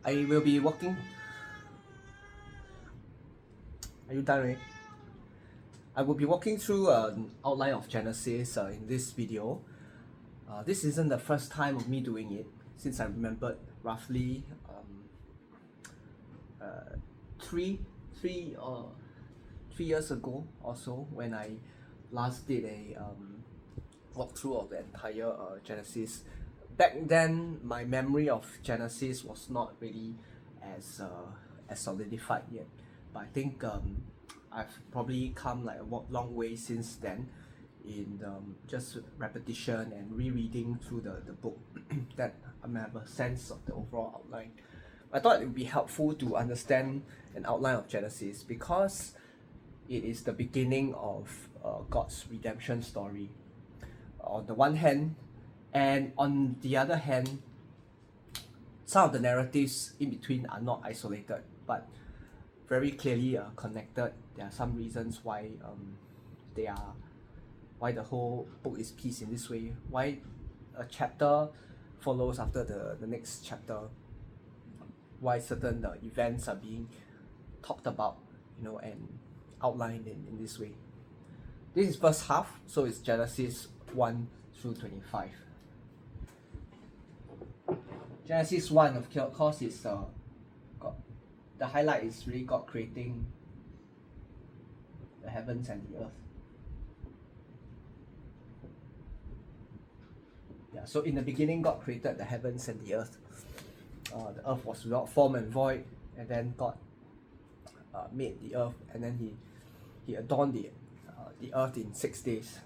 I will be walking. Are you done, right? I will be walking through an outline of Genesis in this video. This isn't the first time of me doing it, since I remembered roughly three 3 years ago or so, when I last did a walkthrough of the entire Genesis. Back then, my memory of Genesis was not really as solidified yet, but I think I've probably come like a long way since then in just repetition and rereading through the book that I may have a sense of the overall outline. I thought it would be helpful to understand an outline of Genesis because it is the beginning of God's redemption story on the one hand, and on the other hand, some of the narratives in between are not isolated but very clearly connected. There are some reasons why why the whole book is pieced in this way, why a chapter follows after the next chapter, why certain events are being talked about, and outlined in this way. This is first half, so it's Genesis 1 through 25. Genesis 1, of course, is God. The highlight is really God creating the heavens and the earth. Yeah, so in the beginning, God created the heavens and the earth. The earth was without form and void, and then God made the earth, and then he adorned the earth in 6 days.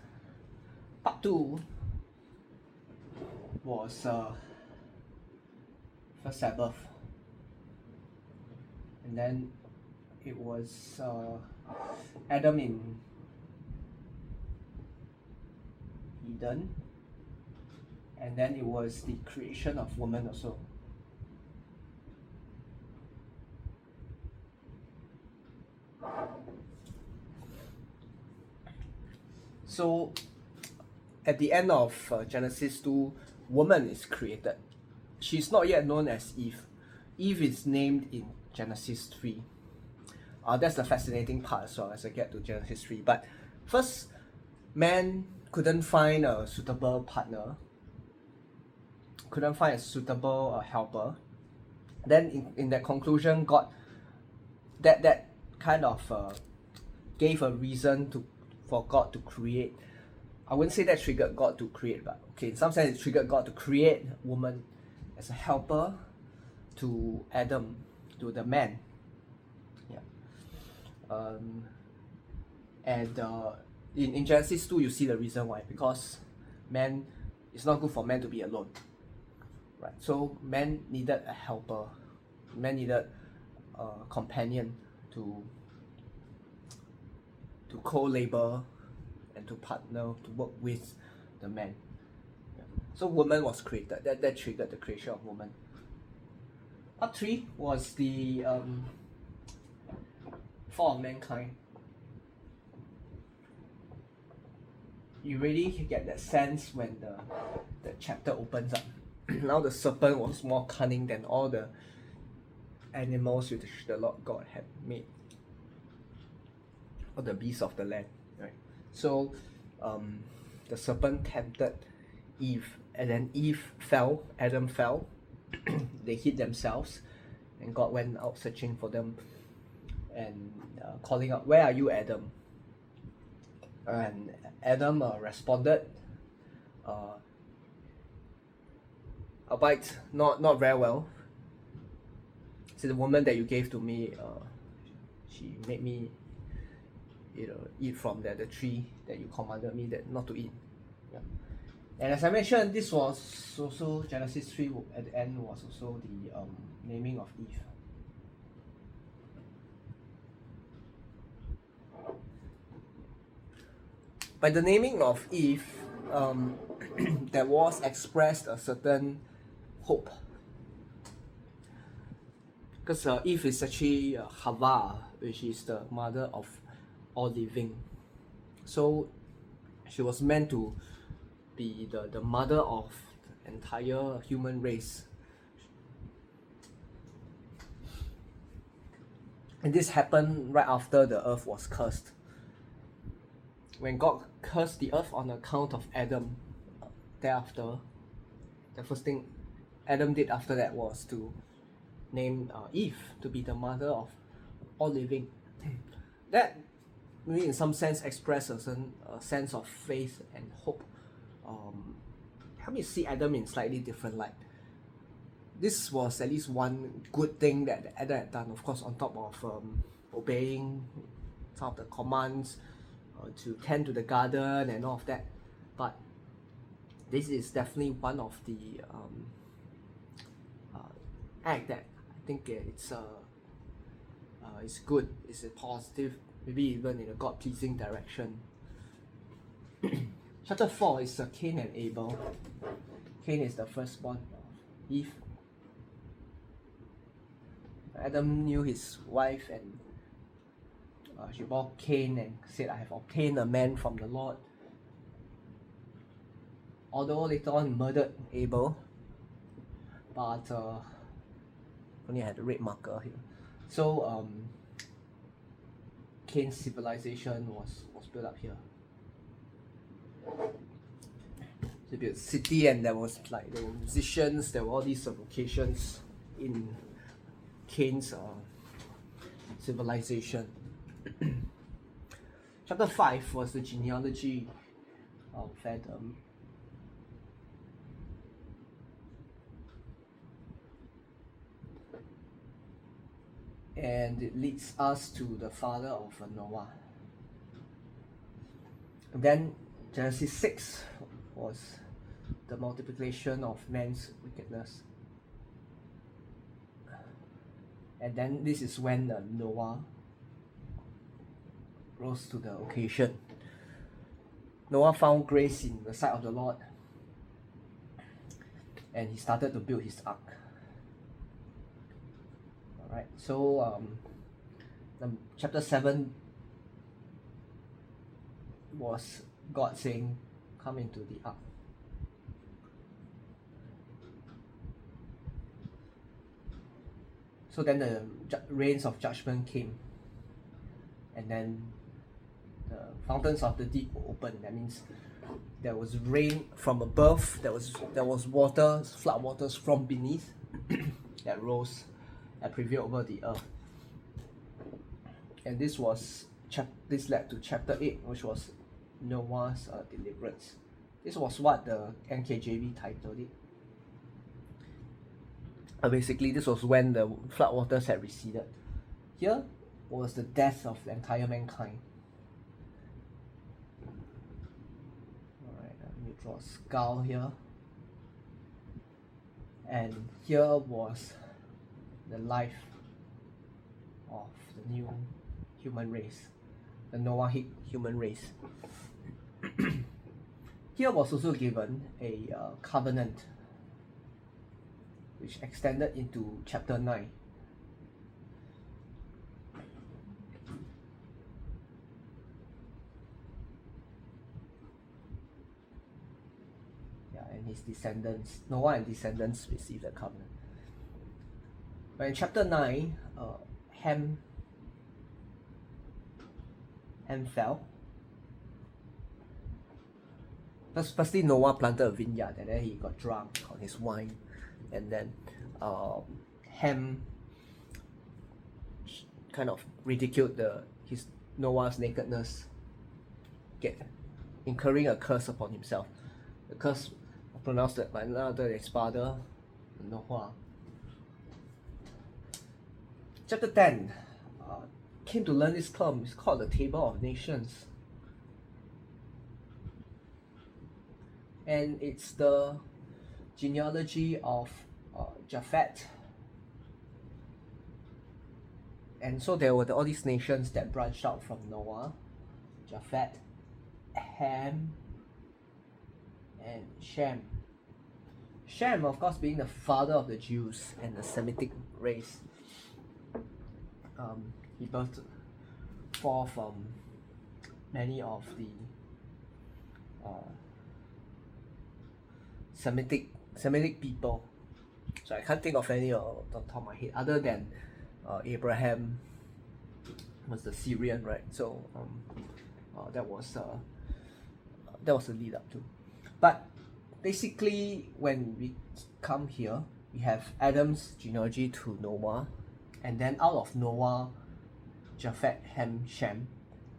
Part 2 was first Sabbath, and then it was Adam in Eden, and then it was the creation of woman also. So at the end of Genesis 2, woman is created. She's not yet known as Eve. Eve is named in Genesis 3. That's the fascinating part as well as I get to Genesis 3. But first, man couldn't find a suitable partner, couldn't find a suitable helper. Then in that conclusion, God, that kind of gave a reason for God to create. I wouldn't say that triggered God to create, but okay, in some sense it triggered God to create woman as a helper to Adam, to the man. Yeah. And in Genesis 2, you see the reason why. Because man, it's not good for man to be alone. Right. So man needed a helper. Man needed a companion to co-labor and to partner, to work with the man. Yeah. So woman was created. That triggered the creation of woman. Part 3 was the fall of mankind. You really get that sense when the chapter opens up. Now the serpent was more cunning than all the animals which the Lord God had made, or the beasts of the land, right? So the serpent tempted Eve, and then Eve fell, Adam fell. They hid themselves, and God went out searching for them and calling out, "Where are you, Adam?" And Adam responded, albeit not very well. So the woman that you gave to me, she made me eat from the tree that you commanded me that not to eat. Yeah. And as I mentioned, this was also Genesis 3 at the end, was also the naming of Eve. By the naming of Eve, there was expressed a certain hope. Because Eve is actually Hava, which is the mother of all living. So she was meant to be the mother of the entire human race. And this happened right after the earth was cursed. When God cursed the earth on account of Adam, thereafter, the first thing Adam did after that was to name Eve to be the mother of all living. That maybe in some sense express a certain sense of faith and hope. Help me see Adam in slightly different light. This was at least one good thing that Adam had done, of course, on top of obeying some of the commands to tend to the garden and all of that. But this is definitely one of the act that I think it's good, it's a positive, maybe even in a God-pleasing direction. Chapter 4 is Cain and Abel. Cain is the firstborn of Eve. Adam knew his wife and she bore Cain and said, I have obtained a man from the Lord. Although later on murdered Abel, but only had a red marker here. So Cain's civilization was built up here. They built a city, and there were musicians, there were all these vocations in Cain's civilization. Chapter 5 was the genealogy of Adam. And it leads us to the father of Noah. And then Genesis 6 was the multiplication of man's wickedness. And then this is when Noah rose to the occasion. Noah found grace in the sight of the Lord, and he started to build his ark. Alright, so chapter 7 was God saying, come into the ark. So then the rains of judgment came, and then the fountains of the deep were opened. That means there was rain from above, there was water, flood waters from beneath that rose and prevailed over the earth. And this led to chapter 8, which was Noah's deliverance. This was what the NKJV titled it. Basically, this was when the flood waters had receded. Here was the death of the entire mankind. Alright, let me draw a skull here. And here was the life of the new human race, the Noahic human race. Here was also given a covenant which extended into chapter 9. And his descendants, Noah and descendants, received the covenant. But in chapter 9, Ham fell. Firstly, Noah planted a vineyard, and then he got drunk on his wine, and then Ham kind of ridiculed Noah's nakedness, incurring a curse upon himself. The curse pronounced by none other than his father, Noah. Chapter 10 came to learn this term. It's called the Table of Nations. And it's the genealogy of Japhet. And so there were all these nations that branched out from Noah: Japhet, Ham, and Shem. Shem, of course, being the father of the Jews and the Semitic race. He birthed forth many of the Semitic people. So I can't think of any off the top of my head other than Abraham, was the Syrian, right? So that was a lead up to. But basically, when we come here, we have Adam's genealogy to Noah, and then out of Noah, Japheth, Ham, Shem,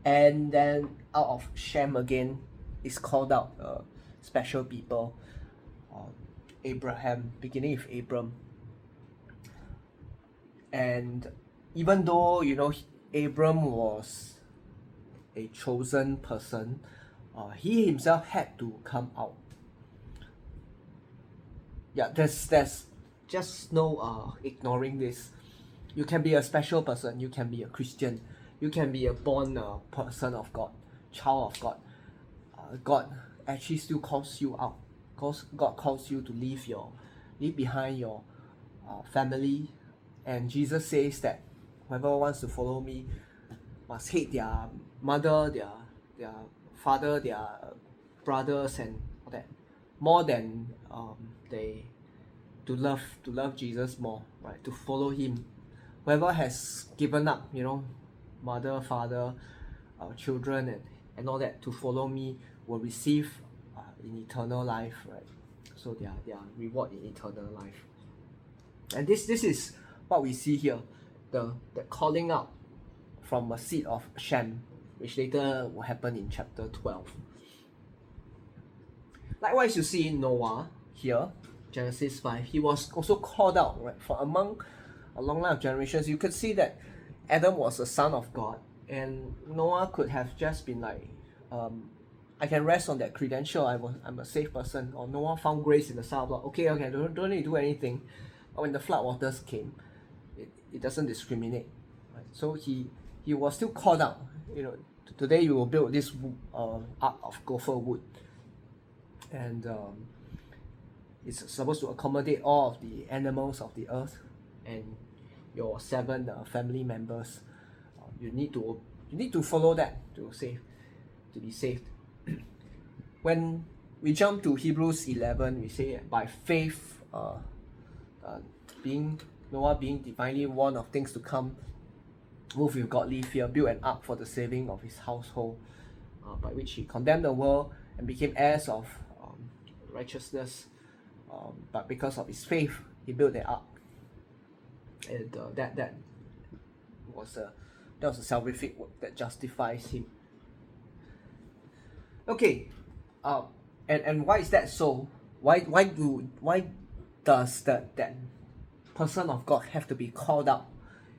and then out of Shem again is called out special people, Abraham, beginning with Abram. And even though Abram was a chosen person, he himself had to come out. Yeah, there's just no ignoring this. You can be a special person, you can be a Christian, you can be a born person of God, child of God. God actually still calls you out. God calls you to leave behind your family, and Jesus says that whoever wants to follow me must hate their mother, their father, their brothers, and all that, more than they to love Jesus more, right? To follow him. Whoever has given up, mother, father, children, and all that to follow me will receive in eternal life, right? So their reward in eternal life. And this is what we see here, the calling out from a seed of Shem, which later will happen in chapter 12. Likewise, you see Noah here, Genesis 5. He was also called out, right? For among a long line of generations, you could see that Adam was a son of God, and Noah could have just been like, I can rest on that credential. I'm a safe person. Or Noah found grace in the sight of God. Okay, don't need to do anything. But when the flood waters came, it doesn't discriminate. Right? So he was still called out. Today you will build this ark of gopher wood, and it's supposed to accommodate all of the animals of the earth and your 7 family members. You need to follow that to be saved. When we jump to Hebrews 11, we say by faith, Noah being divinely warned of things to come, moved with godly fear, built an ark for the saving of his household, by which he condemned the world and became heirs of righteousness. But because of his faith, he built the ark, and that was a salvific work that justifies him. Okay, and why is that so? Why does that person of God have to be called out?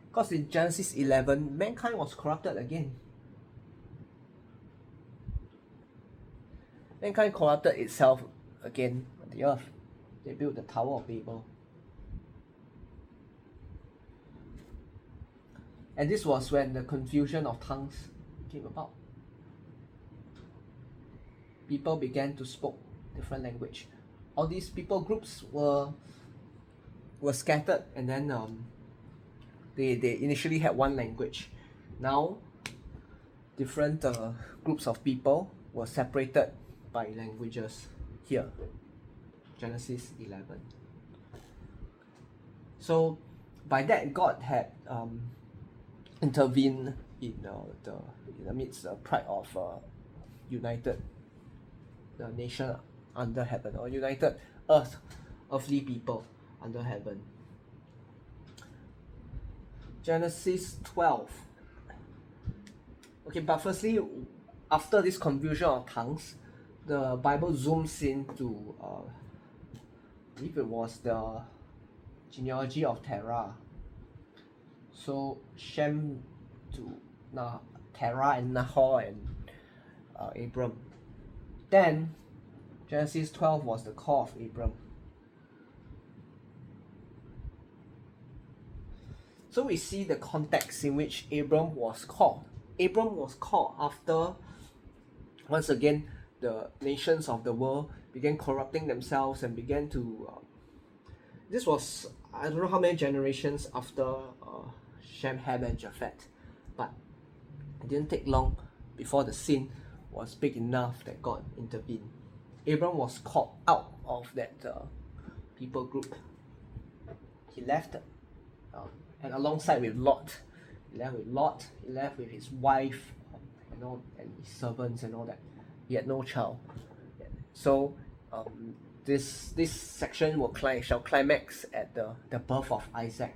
Because in Genesis 11, mankind was corrupted again. Mankind corrupted itself again on the earth. They built the Tower of Babel. And this was when the confusion of tongues came about. People began to speak different language. All these people groups were scattered, and then they initially had one language. Now, different groups of people were separated by languages here. Genesis 11. So, by that, God had intervened in the midst of pride of united the nation under heaven, or united earthly people under heaven. Genesis 12. Okay, but firstly, after this confusion of tongues, the Bible zooms into, I believe it was the genealogy of Terah. So Shem to Terah and Nahor and Abram. Then Genesis 12 was the call of Abram. So we see the context in which Abram was called. Abram was called after, once again, the nations of the world began corrupting themselves and began to... this was, I don't know how many generations after Shem, Ham, and Japheth, but it didn't take long before the sin was big enough that God intervened. Abram was called out of that people group. He left, and alongside with Lot, He left with Lot. He left with his wife, and his servants and all that. He had no child. So this section shall climax at the birth of Isaac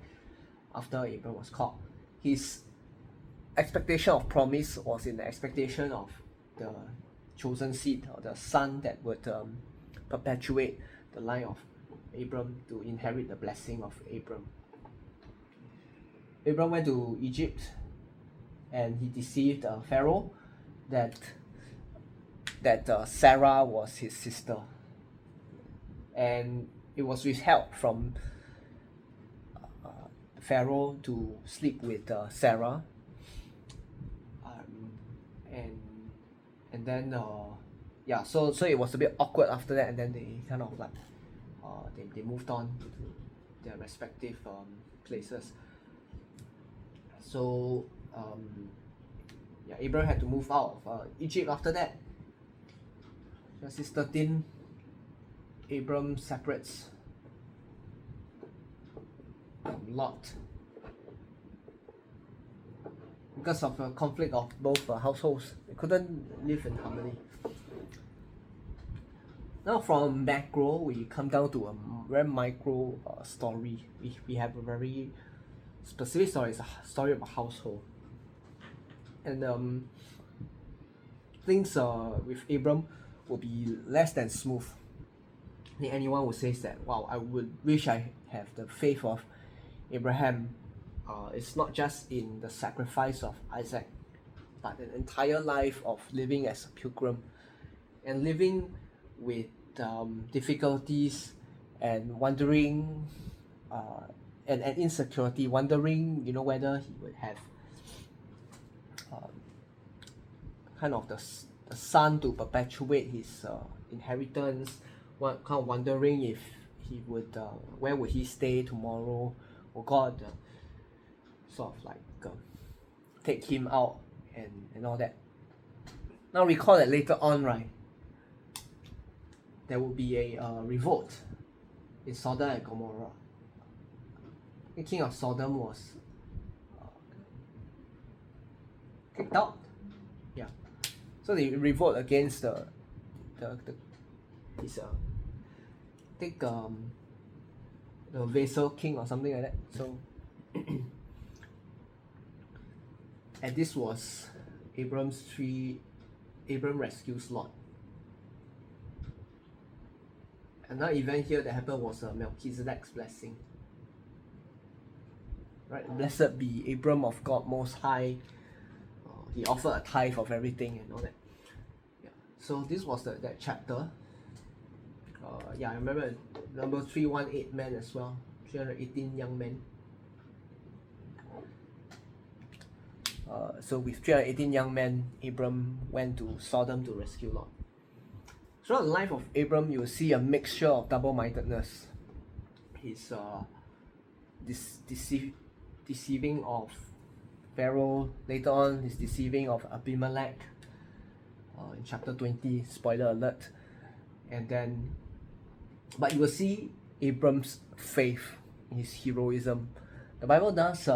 after Abraham was called. His expectation of promise was in the expectation of the chosen seed, or the son that would perpetuate the line of Abram to inherit the blessing of Abram. Abram went to Egypt and he deceived Pharaoh that Sarah was his sister, and it was withheld from Pharaoh to sleep with Sarah, and then so it was a bit awkward after that, and then they kind of like they moved on to their respective places. So Abraham had to move out of Egypt after that. Genesis 13, Abram separates from Lot because of a conflict of both households. They couldn't live in harmony. Now from macro, we come down to a very micro story. We have a very specific story. It's a story of a household. And things with Abram will be less than smooth. I think anyone would say that, wow, I would wish I have the faith of Abraham. It's not just in the sacrifice of Isaac, but an entire life of living as a pilgrim and living with difficulties and wondering and insecurity, wondering whether he would have kind of the son to perpetuate his inheritance, kind of wondering if he would where would he stay tomorrow, or God sort of like take him out and all that. Now recall that later on, right, there will be a revolt in Sodom and Gomorrah. The king of Sodom was kicked out. Yeah, so they revolt against his I think the vassal king or something like that. So and this was Abram rescues Lot. Another event here that happened was Melchizedek's blessing. Right, blessed be Abram of God Most High. He offered a tithe of everything and all that. Yeah. So this was that chapter. I remember number 318 men as well, 318 young men. So with 318 young men, Abram went to Sodom to rescue Lot. Throughout the life of Abram, you will see a mixture of double-mindedness. His deceiving of Pharaoh. Later on, his deceiving of Abimelech in chapter 20, spoiler alert. And then, but you will see Abram's faith, his heroism. The Bible does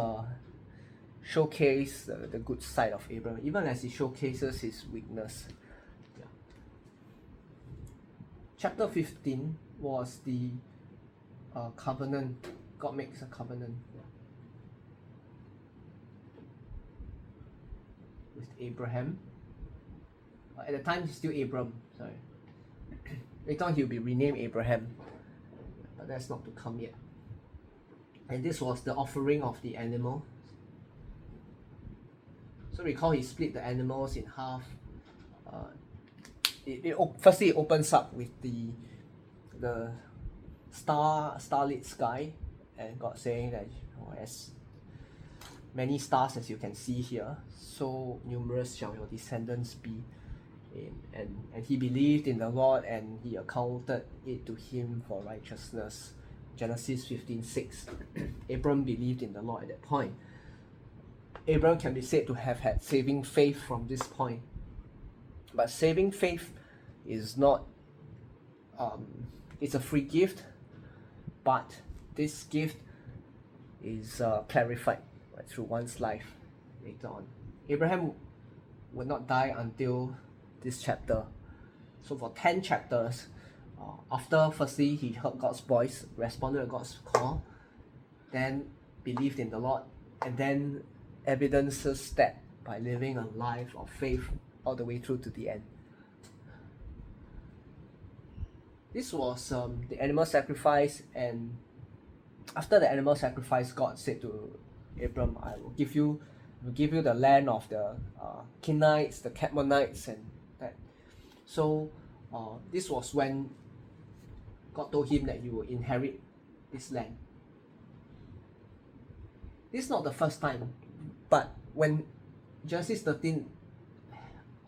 showcase the good side of Abram, even as it showcases his weakness. Yeah. Chapter 15 was the covenant. God makes a covenant with Abraham. At the time, he's still Abram. Sorry. Later on, he'll be renamed Abraham, but that's not to come yet. And this was the offering of the animal. So recall, he split the animals in half. Firstly, it opens up with the starlit sky, and God saying that as many stars as you can see here, so numerous shall your descendants be. And he believed in the Lord, and he accounted it to him for righteousness. Genesis 15:6. Abram believed in the Lord at that point. Abram can be said to have had saving faith from this point. But saving faith is not, it's a free gift, but this gift is clarified through one's life. later on. Abraham would not die until this chapter. So for 10 chapters, after firstly he heard God's voice, responded to God's call, then believed in the Lord, and then evidences that by living a life of faith all the way through to the end. This was the animal sacrifice, and after the animal sacrifice, God said to Abram, I will give you the land of the Kenites, the Cadmonites, and that. So this was when God told him that you will inherit this land. This is not the first time, but when Genesis 13,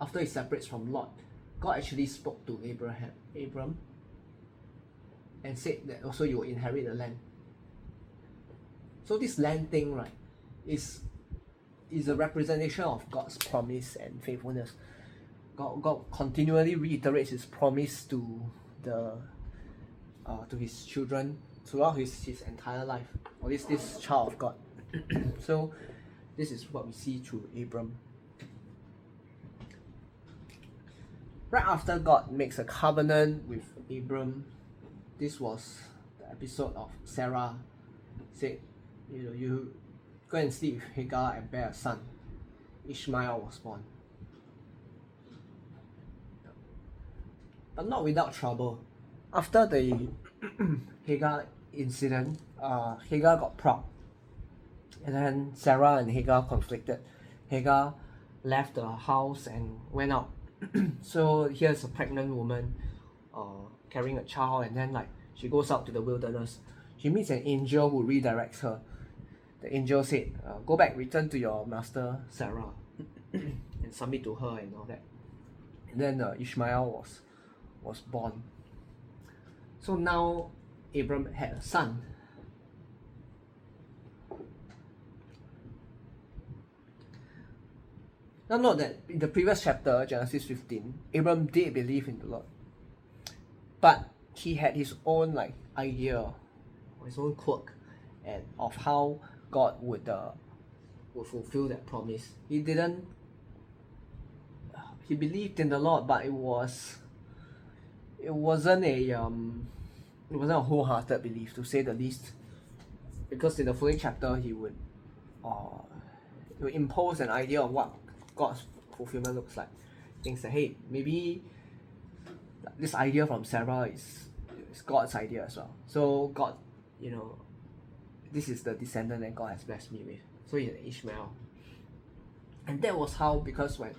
after he separates from Lot, God actually spoke to Abram, and said that also you will inherit the land. So this land thing, right, is a representation of God's promise and faithfulness. God continually reiterates his promise to his children throughout his entire life, or this child of God. So this is what we see through Abram. Right after God makes a covenant with Abram, this was the episode of Sarah said, you go and sleep with Hagar and bear a son. Ishmael was born. But not without trouble. After the Hagar incident, Hagar got proud. And then Sarah and Hagar conflicted. Hagar left the house and went out. So here's a pregnant woman carrying a child, and then she goes out to the wilderness. She meets an angel who redirects her. The angel said, go back, return to your master Sarah and submit to her and all that. And then Ishmael was born. So now Abram had a son. Now note that in the previous chapter, Genesis 15, Abram did believe in the Lord. But he had his own idea, or his own quirk, and of how God would fulfill that promise. He believed in the Lord, but it wasn't a wholehearted belief, to say the least. Because in the following chapter, he would impose an idea of what God's fulfillment looks like. Things that, hey, maybe this idea from Sarah is God's idea as well. So God, this is the descendant that God has blessed me with. So he had Ishmael. And that was how, because when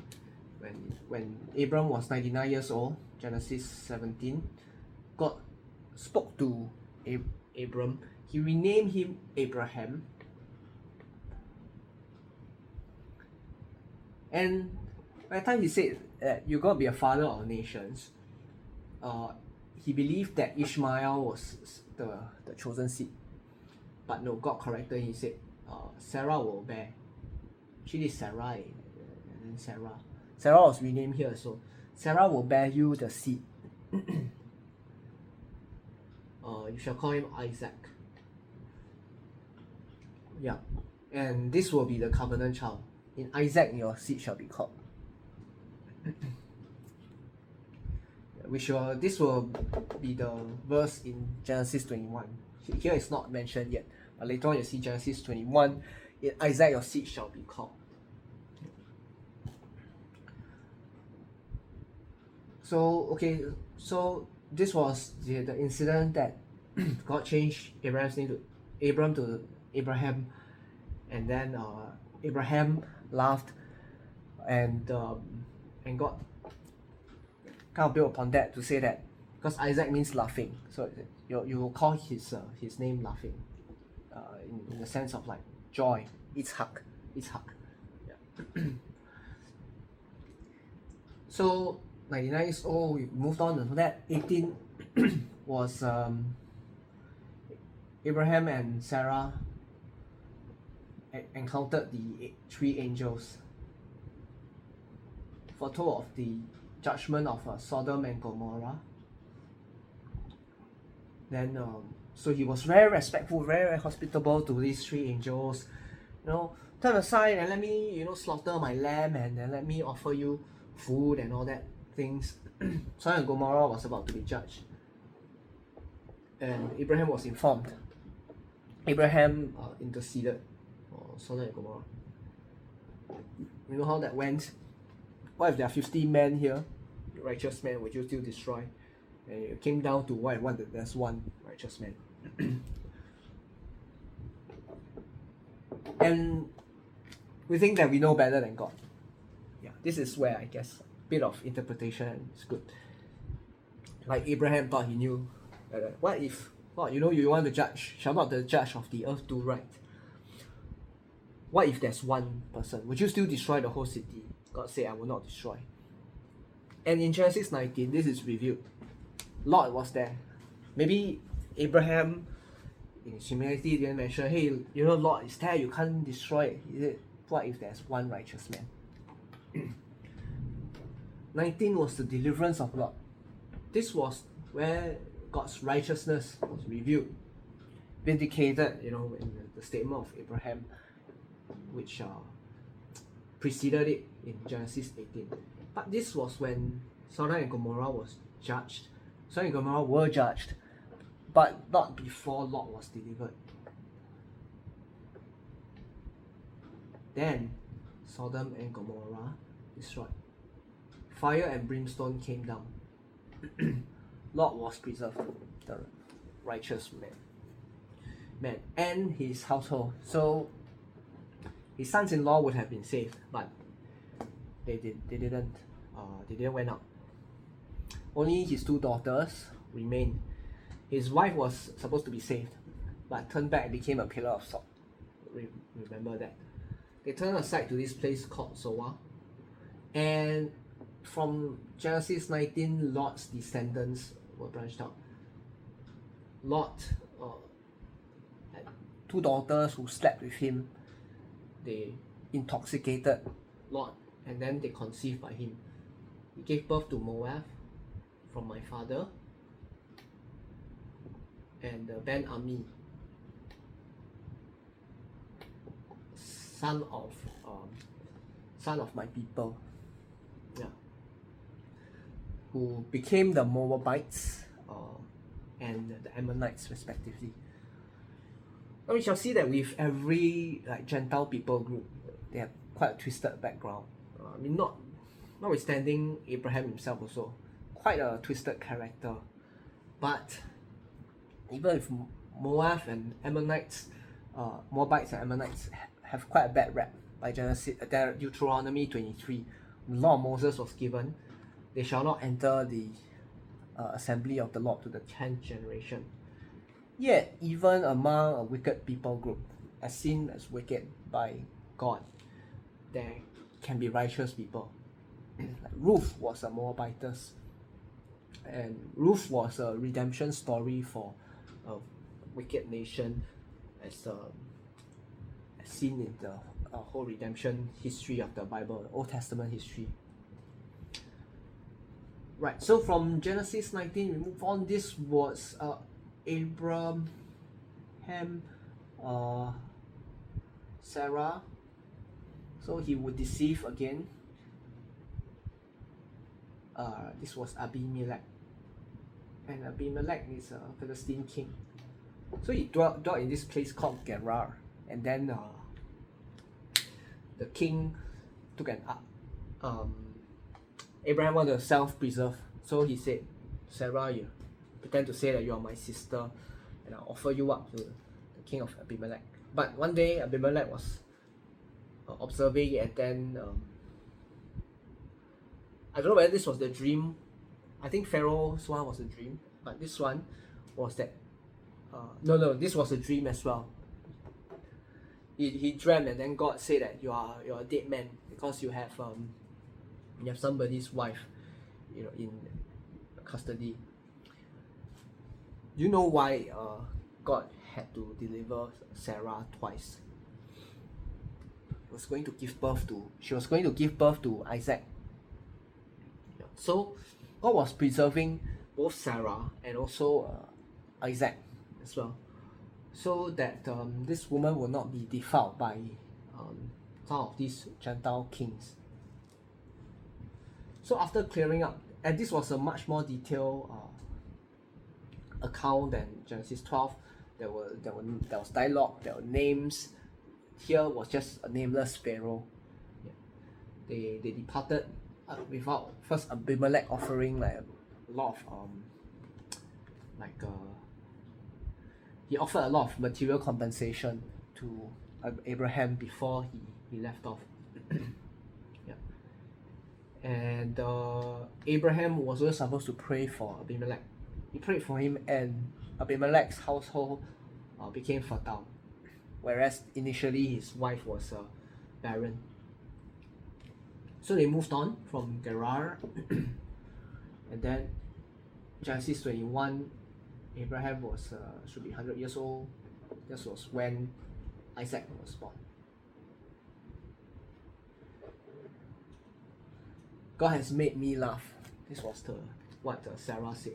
Abram was 99 years old, Genesis 17, God spoke to Abram. He renamed him Abraham. And by the time he said that you're going to be a father of nations, he believed that Ishmael was the chosen seed. But no, God corrected him. He said, Sarah will bear. She is Sarai, and then Sarah. Sarah was renamed here, so Sarah will bear you the seed. You shall call him Isaac. Yeah, and this will be the covenant child. In Isaac your seed shall be called. This will be the verse in Genesis 21. Here it's not mentioned yet, but later on you see Genesis 21. In Isaac your seed shall be called. So this was the incident that God changed Abraham's name to Abram to Abraham, and then Abraham laughed, and God kind of built upon that to say that, because Isaac means laughing, so you will call his name laughing, in the sense of joy. Yitzhak. Yeah. So 99 years old, we moved on to that. 18 was Abraham and Sarah encountered the 3 angels, foretold of the judgment of Sodom and Gomorrah. Then so he was very respectful, very hospitable to these 3 angels. turn aside and let me, slaughter my lamb and then let me offer you food and all that things. Sodom and Gomorrah was about to be judged. And Abraham was informed. Abraham interceded for Sodom and Gomorrah. You know how that went? What if there are 50 men here, righteous men, would you still destroy? And it came down to what there's one righteous man. And we think that we know better than God. Yeah, this is where I guess a bit of interpretation is good. Like Abraham thought he knew. What if, you want to judge? Shall not the judge of the earth do right? What if there's one person? Would you still destroy the whole city? God said, I will not destroy. And in Genesis 19, this is revealed. Lot was there. Maybe Abraham, in his humility, didn't mention, hey, Lot is there, you can't destroy it. He said, what if there's one righteous man? 19 was the deliverance of Lot. This was where God's righteousness was revealed, vindicated, in the statement of Abraham, which preceded it in Genesis 18. But this was when Sodom and Gomorrah was judged. Sodom and Gomorrah were judged, but not before Lot was delivered. Then Sodom and Gomorrah destroyed. Fire and brimstone came down. Lot was preserved, the righteous man, and his household. So his sons-in-law would have been saved, but they didn't went out. Only his 2 daughters remained. His wife was supposed to be saved, but turned back and became a pillar of salt. Remember that. They turned aside to this place called Zoar, and from Genesis 19, Lot's descendants were branched out. Lot had 2 daughters who slept with him. They intoxicated Lot, and then they conceived by him. He gave birth to Moab from my father, and Ben Ami, son of my people, who became the Moabites and the Ammonites respectively. And we shall see that with every Gentile people group, they have quite a twisted background. Notwithstanding Abraham himself also, quite a twisted character. But even if Moabites and Ammonites have quite a bad rap. By Deuteronomy 23, the law of Moses was given, they shall not enter the assembly of the Lord to the 10th generation. Yet, even among a wicked people group, as seen as wicked by God, there can be righteous people. Ruth was a Moabitess, and Ruth was a redemption story for a wicked nation, as seen in the whole redemption history of the Bible, the Old Testament history. Right, so from Genesis 19, we move on. This was Abraham, Sarah. So he would deceive again. This was Abimelech, and Abimelech is a Philistine king. So he dwelt in this place called Gerar, and then the king took an Abraham wanted to self-preserve, so he said, Sarah, you pretend to say that you are my sister, and I'll offer you up to the king of Abimelech. But one day Abimelech was observing, and then I don't know whether this was the dream. I think Pharaoh's one was a dream, but this one was that no, this was a dream as well. He dreamt, and then God said that you're a dead man because you have somebody's wife, in custody. Do you know why God had to deliver Sarah twice? She was going to give birth to Isaac. So God was preserving both Sarah and also Isaac as well, so that this woman will not be defiled by some of these Gentile kings. So after clearing up, and this was a much more detailed account than Genesis 12. There was dialogue, there were names. Here was just a nameless Pharaoh. Yeah. They departed without first Abimelech offering like a lot of he offered a lot of material compensation to Abraham before he left off. Yeah. And Abraham was also supposed to pray for Abimelech. He prayed for him, and Abimelech's household became fertile, whereas initially his wife was barren. So they moved on from Gerar, and then Genesis 21, Abraham was should be 100 years old. This was when Isaac was born. God has made me laugh. This was what Sarah said.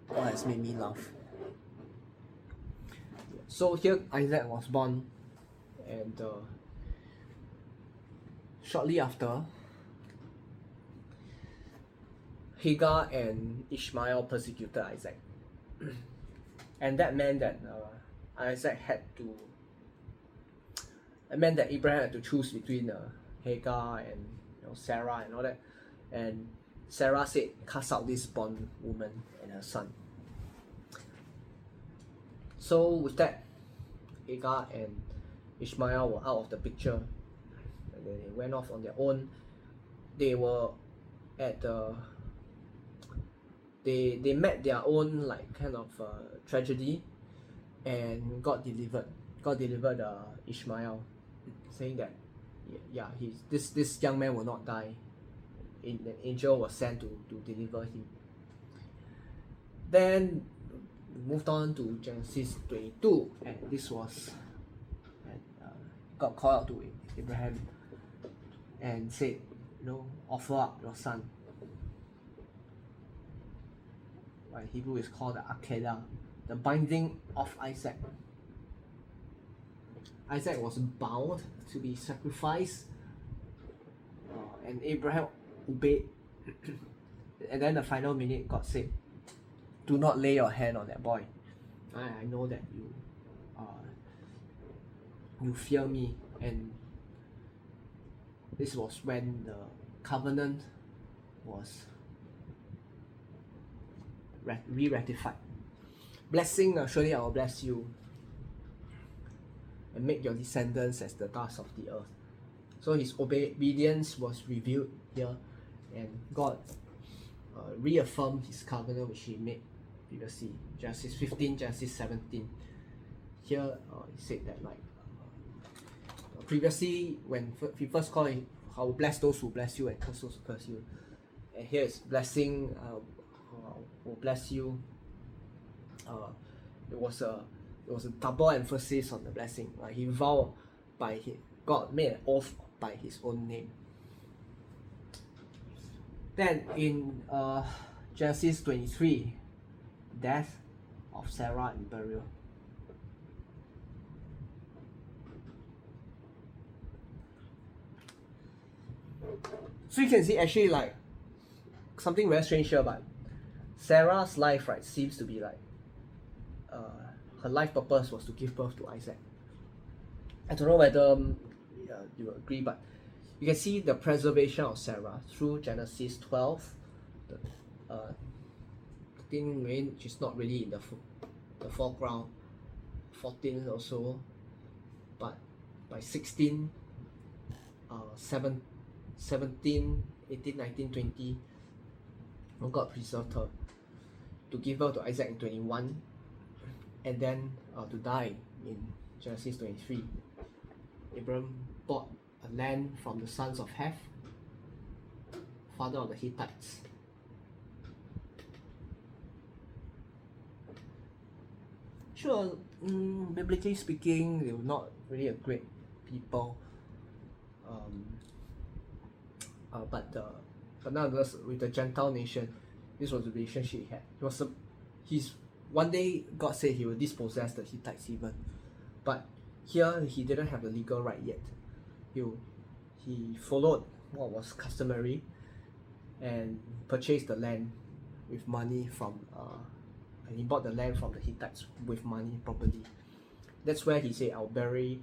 God has made me laugh. So here Isaac was born, and shortly after, Hagar and Ishmael persecuted Isaac. And that meant that Abraham had to choose between Hagar and Sarah and all that. And Sarah said, "Cast out this bondwoman and her son." So with that, Hagar and Ishmael were out of the picture, and then they went off on their own. They were at they met their own kind of tragedy, and God delivered Ishmael, saying that this young man will not die. An angel was sent to deliver him. Then we moved on to Genesis 22, and this was God called out to Abraham and said, offer up your son. In Hebrew is called the Akedah, the binding of Isaac. Isaac was bound to be sacrificed, and Abraham obeyed. And then the final minute, God said, "Do not lay your hand on that boy. I know that you fear me." And this was when the covenant was re-ratified. Blessing, surely I will bless you and make your descendants as the dust of the earth. So his obedience was revealed here, and God reaffirmed his covenant which he made previously. Genesis 15, Genesis 17. Here he said that previously when he first called, I will bless those who bless you and curse those who curse you. And here is blessing, will bless you. It was a double emphasis on the blessing. He vowed God made an oath by his own name. Then in Genesis 23, death of Sarah and burial. So you can see actually something very strange here, but Sarah's life seems to be her life purpose was to give birth to Isaac. I don't know whether you agree, but you can see the preservation of Sarah through Genesis 12. The thing which is not really in the foreground. 14 or so, but by 16, 17, 18, 19, 20, God preserved her to give birth to Isaac in 21, and then to die in Genesis 23. Abraham bought a land from the sons of Heth, father of the Hittites. Sure, biblically speaking, they were not really a great people, but nonetheless, with the Gentile nation, This was the relationship he had. He's one day God said he will dispossess the Hittites even, but here he didn't have the legal right yet. He followed what was customary and purchased the land with money from and he bought the land from the Hittites with money properly. That's where he said, I'll bury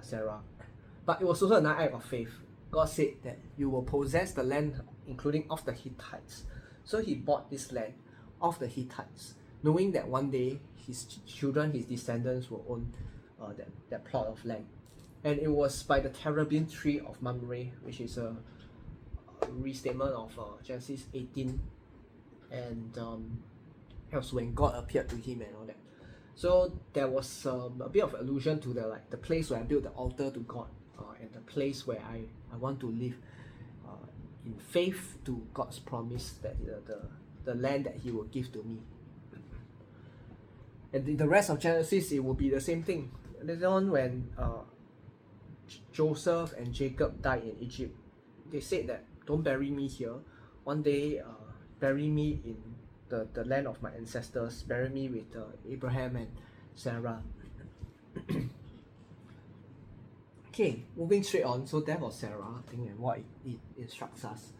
Sarah. But it was also another act of faith. God said that you will possess the land including of the Hittites. So he bought this land of the Hittites, knowing that one day his children, his descendants will own that plot of land. And it was by the terebinth tree of Mamre, which is a restatement of Genesis 18, and that was when God appeared to him and all that. So there was a bit of allusion to the place where I built the altar to God, and the place where I want to live in faith to God's promise that the land that he will give to me. And in the rest of Genesis, it will be the same thing. Later on, when Joseph and Jacob died in Egypt, they said that don't bury me here. One day, bury me in the land of my ancestors. Bury me with Abraham and Sarah. Okay, moving straight on. So that was Sarah, I think, and what it instructs us.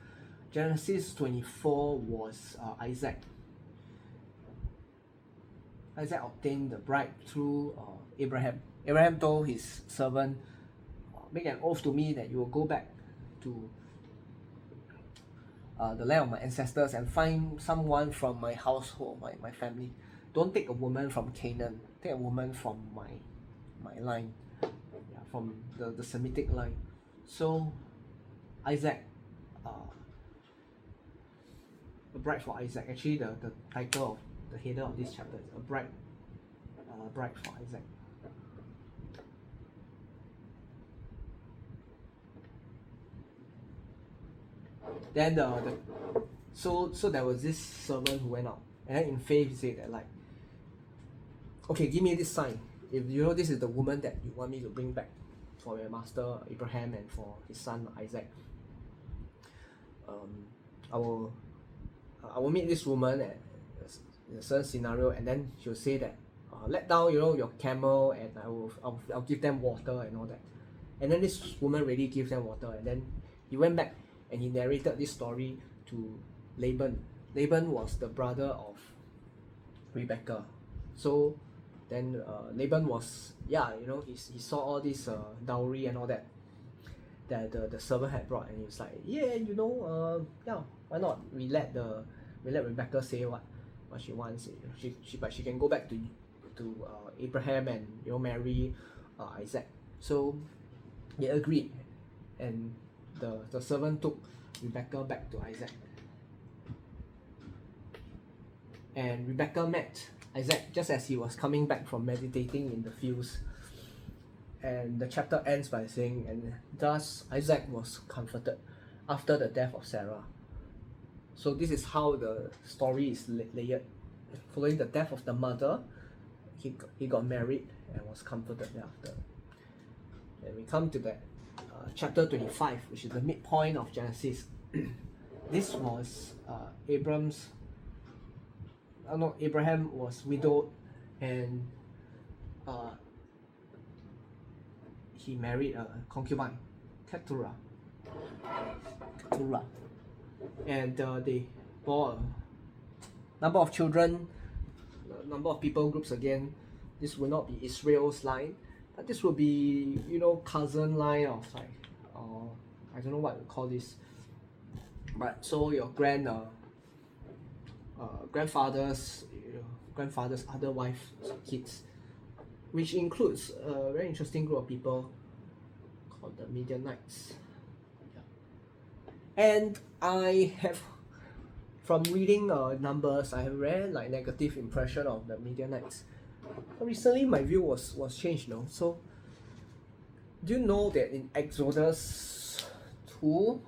Genesis 24 was Isaac. Isaac obtained the bride through Abraham. Abraham told his servant, make an oath to me that you will go back to the land of my ancestors and find someone from my household, my family. Don't take a woman from Canaan. Take a woman from my line, from the Semitic line. So Isaac, a bride for Isaac. Actually, the title of the header of this chapter is a bride for Isaac. Then so there was this servant who went out, and then in faith he said that okay, give me this sign. If you know this is the woman that you want me to bring back for your master Abraham and for his son Isaac, I will meet this woman at a certain scenario, and then she'll say that let down your camel, and I'll give them water and all that. And then this woman really gives them water, and then he went back and he narrated this story to Laban. Laban was the brother of Rebecca. So then Laban was, he saw all this dowry and all that the servant had brought, and he was like, why not? We let Rebecca say what she wants. But she can go back to Abraham and marry Isaac. So they agreed, and the servant took Rebecca back to Isaac. And Rebecca met Isaac just as he was coming back from meditating in the fields. And the chapter ends by saying, and thus Isaac was comforted after the death of Sarah. So this is how the story is layered. Following the death of the mother, he got married and was comforted thereafter. And we come to that chapter 25, which is the midpoint of Genesis. This was Abraham was widowed, and he married a concubine, Keturah, and they bore a number of children, a number of people groups again. This will not be Israel's line, but this will be cousin line of I don't know what we call this, but so your grandfather's other wife's kids, which includes a very interesting group of people called the Midianites. And I have, from reading numbers, I have a very negative impression of the Midianites. But recently my view was changed, So do you know that in Exodus 2,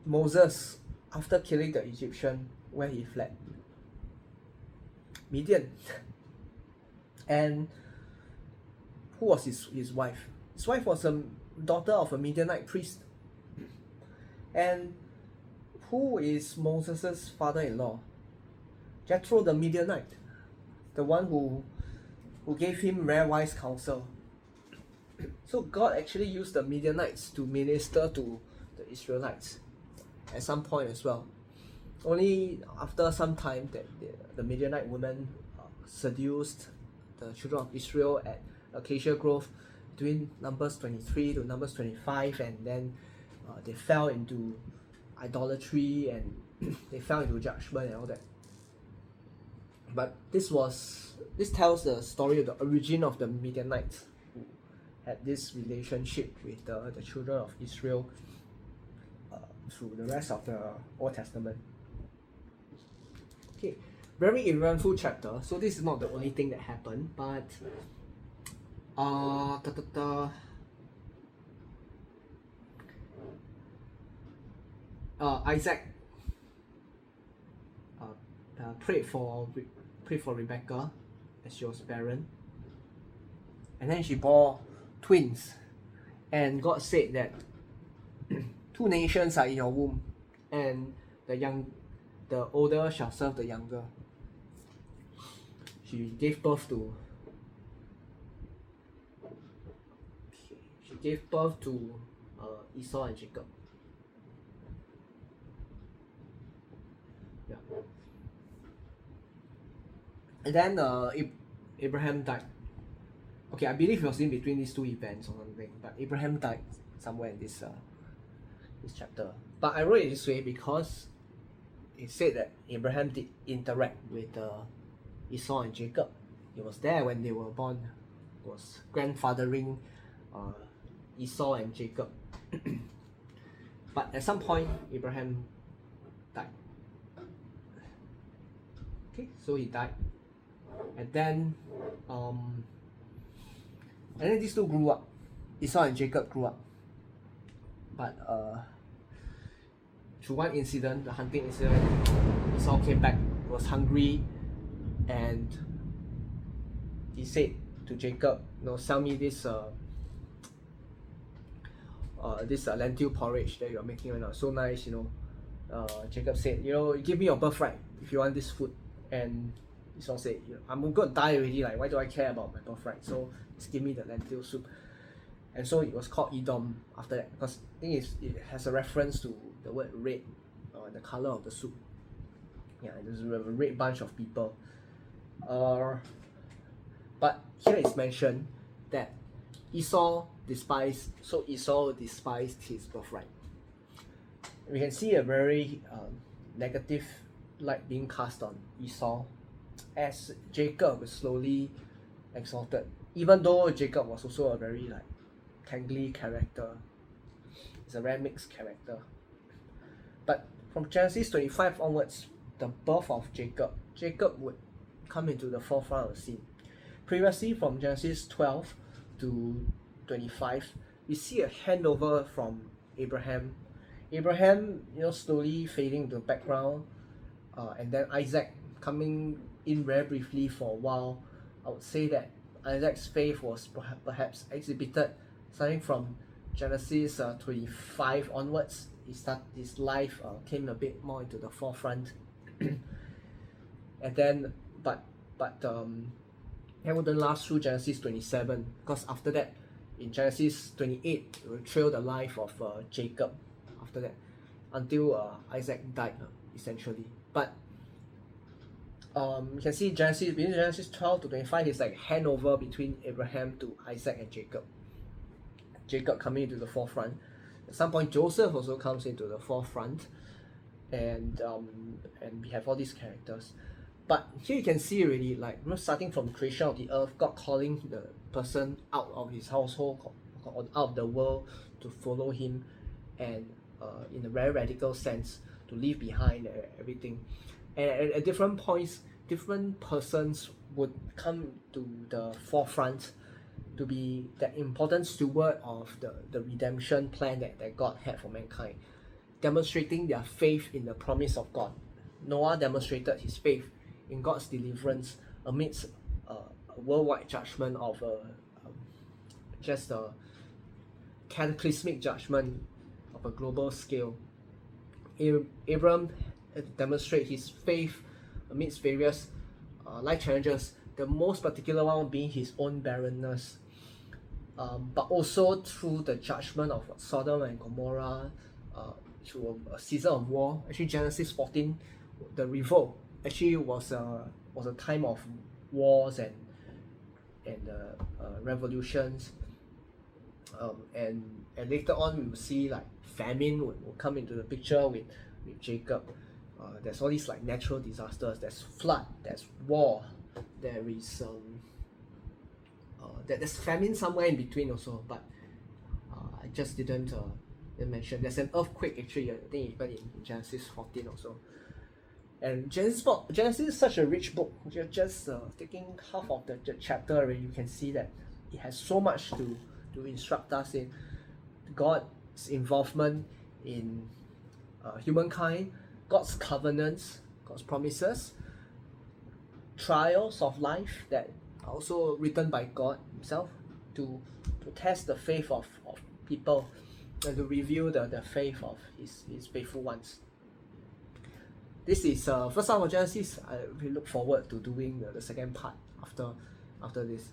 Moses, after killing the Egyptian, where he fled? Midian. And who was his wife? His wife was a daughter of a Midianite priest. And who is Moses' father-in-law? Jethro the Midianite, the one who gave him rare wise counsel. So God actually used the Midianites to minister to the Israelites at some point as well. Only after some time that the Midianite women seduced the children of Israel at Acacia Grove between Numbers 23 to Numbers 25, and then they fell into idolatry and they fell into judgment and all that. But this tells the story of the origin of the Midianites who had this relationship with the children of Israel through the rest of the Old Testament. Okay, very eventful chapter. So this is not the only thing that happened, but Isaac prayed for Rebecca as she was barren, and then she bore twins, and God said that 2 nations are in your womb, and the older shall serve the younger. She gave birth to Esau and Jacob. Yeah. And then Abraham died. Okay, I believe it was in between these 2 events or something, but Abraham died somewhere in this chapter. But I wrote it this way because it said that Abraham did interact with Esau and Jacob. He was there when they were born. He was grandfathering Esau and Jacob. But at some point, Abraham died. Okay, so he died, and then these 2 grew up. Esau and Jacob grew up, but through one incident, the hunting incident, Esau came back, was hungry, and he said to Jacob, sell me this lentil porridge that you're making right now, so nice, Jacob said, give me your birthright if you want this food. And Esau said, I'm gonna die already, like why do I care about my birthright? So just give me the lentil soup. And so it was called Edom after that, because I think it has a reference to the word red, the color of the soup. Yeah, there's a red bunch of people. But here it's mentioned that Esau despised his birthright. We can see a very negative light being cast on Esau as Jacob is slowly exalted, even though Jacob was also a very tangly character. He's a very mixed character. But from Genesis 25 onwards, the birth of Jacob would come into the forefront of the scene. Previously, from Genesis 12 to 25, we see a handover from Abraham, slowly fading to the background, and then Isaac coming in very briefly for a while. I would say that Isaac's faith was perhaps exhibited starting from Genesis 25 onwards. His life came a bit more into the forefront, and then but that wouldn't last through Genesis 27, because after that, in Genesis 28, it will trail the life of Jacob after that until Isaac died, essentially. But you can see between Genesis 12 to 25 is like handover between Abraham to Isaac and Jacob. Jacob coming into the forefront. At some point, Joseph also comes into the forefront, and we have all these characters. But here you can see already, starting from the creation of the earth, God calling the person out of his household, out of the world, to follow him, and in a very radical sense, to leave behind everything. And at different points, different persons would come to the forefront to be the important steward of the redemption plan that God had for mankind, demonstrating their faith in the promise of God. Noah demonstrated his faith in God's deliverance amidst a worldwide judgment of just a cataclysmic judgment of a global scale. Abram demonstrate his faith amidst various life challenges, the most particular one being his own barrenness. But also through the judgment of Sodom and Gomorrah, through a season of war. Actually, Genesis 14, the revolt actually was a time of wars and revolutions. And later on we will see like famine will come into the picture with Jacob. There's all these like natural disasters. There's flood. There's war. There is there's famine somewhere in between also, but I just didn't mention. There's an earthquake actually, I think even in Genesis 14 also. And Genesis is such a rich book. You're just taking half of the chapter already, you can see that it has so much to instruct us in God's involvement in humankind, God's covenants, God's promises, trials of life that are also written by God himself to test the faith of people and to reveal the faith of his faithful ones. This is first half of Genesis. I really look forward to doing the second part after this.